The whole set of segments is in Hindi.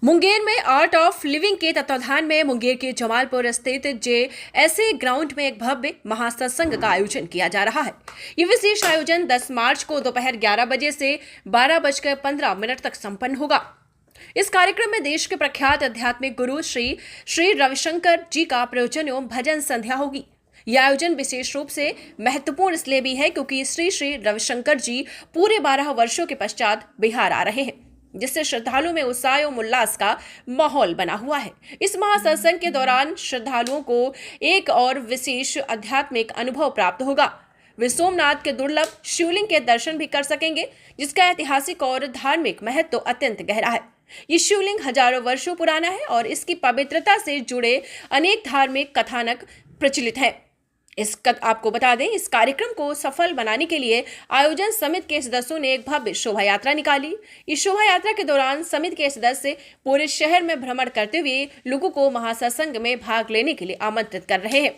मुंगेर में आर्ट ऑफ लिविंग के तत्वाधान में मुंगेर के जमालपुर स्थित JSA ग्राउंड में एक भव्य महासत्संग का आयोजन किया जा रहा है। ये विशेष आयोजन 10 मार्च को दोपहर 11 बजे से 12:15 तक संपन्न होगा। इस कार्यक्रम में देश के प्रख्यात आध्यात्मिक गुरु श्री रविशंकर जी का प्रवचन एवं भजन संध्या होगी। यह आयोजन विशेष रूप से महत्वपूर्ण इसलिए भी है क्योंकि श्री रविशंकर जी पूरे 12 वर्षों के पश्चात बिहार आ रहे हैं, जिससे श्रद्धालुओं में उत्साह एवं उल्लास का माहौल बना हुआ है। इस महासत्संग के दौरान श्रद्धालुओं को एक और विशेष आध्यात्मिक अनुभव प्राप्त होगा। वे सोमनाथ के दुर्लभ शिवलिंग के दर्शन भी कर सकेंगे, जिसका ऐतिहासिक और धार्मिक महत्व अत्यंत गहरा है। ये शिवलिंग हजारों वर्षों पुराना है और इसकी पवित्रता से जुड़े अनेक धार्मिक कथानक प्रचलित हैं। आपको बता दें, इस कार्यक्रम को सफल बनाने के लिए आयोजन समिति के सदस्यों ने एक भव्य शोभा यात्रा निकाली। इस शोभा यात्रा के दौरान समिति के सदस्य पूरे शहर में भ्रमण करते हुए लोगों को महासत्संग में भाग लेने के लिए आमंत्रित कर रहे हैं।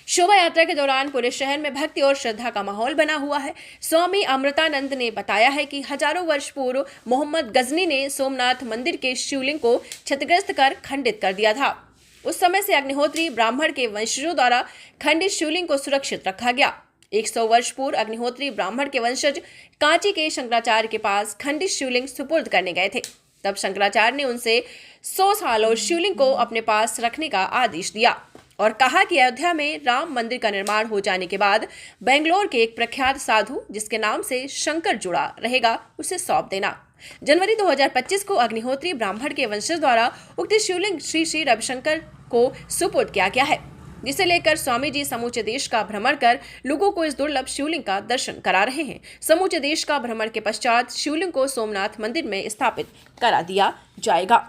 शोभा यात्रा के दौरान पूरे शहर में भक्ति और श्रद्धा का माहौल बना हुआ है। स्वामी अमृतानंद ने बताया है कि हजारों वर्ष पूर्व मोहम्मद गजनी ने सोमनाथ मंदिर के शिवलिंग को क्षतिग्रस्त कर खंडित कर दिया था। उस समय से अग्निहोत्री ब्राह्मण के वंशजों द्वारा खंडित शिवलिंग को सुरक्षित रखा गया। 100 वर्ष पूर्व अग्निहोत्री ब्राह्मण के वंशज कांची के शंकराचार्य के पास खंडित शिवलिंग सुपुर्द करने गए थे। तब शंकराचार्य ने उनसे 100 साल और शिवलिंग को अपने पास रखने का आदेश दिया और कहा कि अयोध्या में राम मंदिर का निर्माण हो जाने के बाद बेंगलोर के एक प्रख्यात साधु जिसके नाम से शंकर जुड़ा रहेगा, उसे सौंप देना। जनवरी 2025 को अग्निहोत्री ब्राह्मण के वंशज द्वारा उक्त शिवलिंग श्री रविशंकर को सुपुर्द किया गया है, जिसे लेकर स्वामी जी समूचे देश का भ्रमण कर लोगों को इस दुर्लभ शिवलिंग का दर्शन करा रहे हैं। समूचे देश का भ्रमण के पश्चात शिवलिंग को सोमनाथ मंदिर में स्थापित करा दिया जाएगा।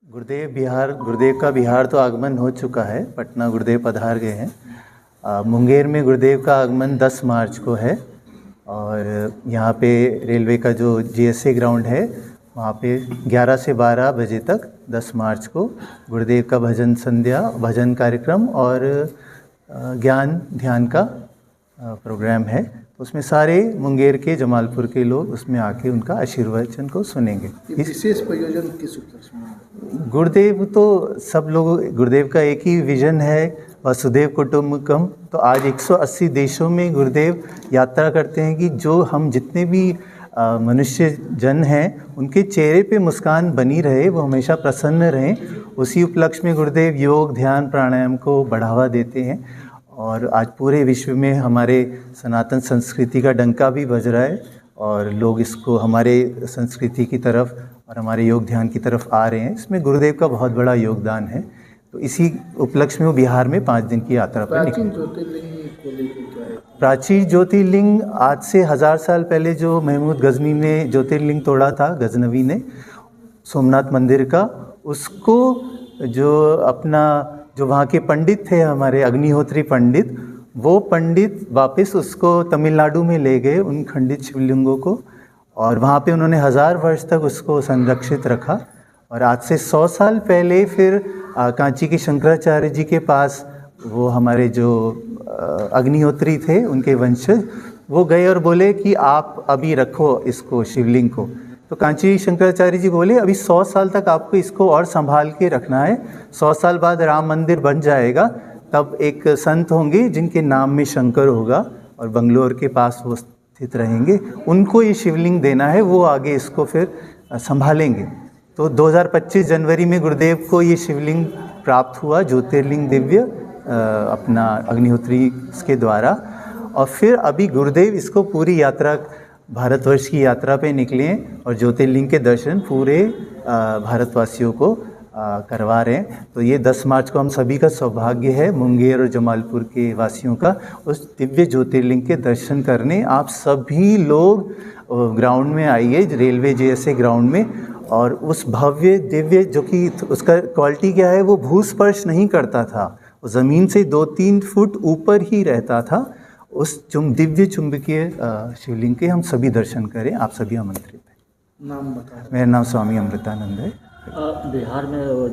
गुरुदेव का बिहार तो आगमन हो चुका है। पटना गुरुदेव पधार गए हैं। मुंगेर में गुरुदेव का आगमन 10 मार्च को है और यहाँ पे रेलवे का जो JSA ग्राउंड है वहाँ पे 11 से 12 बजे तक 10 मार्च को गुरुदेव का भजन संध्या, भजन कार्यक्रम और ज्ञान ध्यान का प्रोग्राम है। तो उसमें सारे मुंगेर के जमालपुर के लोग उसमें आके उनका आशीर्वचन को सुनेंगे। विशेष प्रयोजन किस उपलक्ष्य में? गुरुदेव तो सब लोग, गुरुदेव का एक ही विजन है, वसुधैव कुटुंबकम। तो आज 180 देशों में गुरुदेव यात्रा करते हैं कि जो हम जितने भी मनुष्य जन हैं उनके चेहरे पे मुस्कान बनी रहे, वो हमेशा प्रसन्न रहें। उसी उपलक्ष्य में गुरुदेव योग, ध्यान, प्राणायाम को बढ़ावा देते हैं और आज पूरे विश्व में हमारे सनातन संस्कृति का डंका भी बज रहा है और लोग इसको हमारे संस्कृति की तरफ और हमारे योग ध्यान की तरफ आ रहे हैं। इसमें गुरुदेव का बहुत बड़ा योगदान है। तो इसी उपलक्ष्य में वो बिहार में 5 दिन की यात्रा पर निकले। प्राचीन ज्योतिर्लिंग आज से 1000 साल पहले जो महमूद गजनी ने ज्योतिर्लिंग तोड़ा था, गजनवी ने सोमनाथ मंदिर का, उसको जो वहाँ के पंडित थे, हमारे अग्निहोत्री पंडित, वो पंडित वापस उसको तमिलनाडु में ले गए उन खंडित शिवलिंगों को और वहाँ पे उन्होंने 1000 वर्ष तक उसको संरक्षित रखा। और आज से 100 साल पहले फिर कांची के शंकराचार्य जी के पास वो हमारे जो अग्निहोत्री थे उनके वंशज वो गए और बोले कि आप अभी रखो इसको, शिवलिंग को। तो कांची शंकराचार्य जी बोले अभी 100 साल तक आपको इसको और संभाल के रखना है। 100 साल बाद राम मंदिर बन जाएगा, तब एक संत होंगे जिनके नाम में शंकर होगा और बंगलोर के पास वो स्थित रहेंगे, उनको ये शिवलिंग देना है, वो आगे इसको फिर संभालेंगे। तो 2025 जनवरी में गुरुदेव को ये शिवलिंग प्राप्त हुआ, ज्योतिर्लिंग दिव्य, अपना अग्निहोत्री के द्वारा। और फिर अभी गुरुदेव इसको पूरी यात्रा, भारतवर्ष की यात्रा पे निकले हैं और ज्योतिर्लिंग के दर्शन पूरे भारतवासियों को करवा रहे हैं। तो ये 10 मार्च को हम सभी का सौभाग्य है, मुंगेर और जमालपुर के वासियों का, उस दिव्य ज्योतिर्लिंग के दर्शन करने। आप सभी लोग ग्राउंड में आइए, रेलवे JSA ग्राउंड में, और उस भव्य दिव्य, जो कि उसका क्वालिटी क्या है, वो भूस्पर्श नहीं करता था, वो ज़मीन से 2-3 फुट ऊपर ही रहता था। उस दिव्य चुंबकीय शिवलिंग के हम सभी दर्शन करें। आप सभी आमंत्रित हैं। नाम बताएं। मेरा नाम स्वामी अमृतानंद है। बिहार में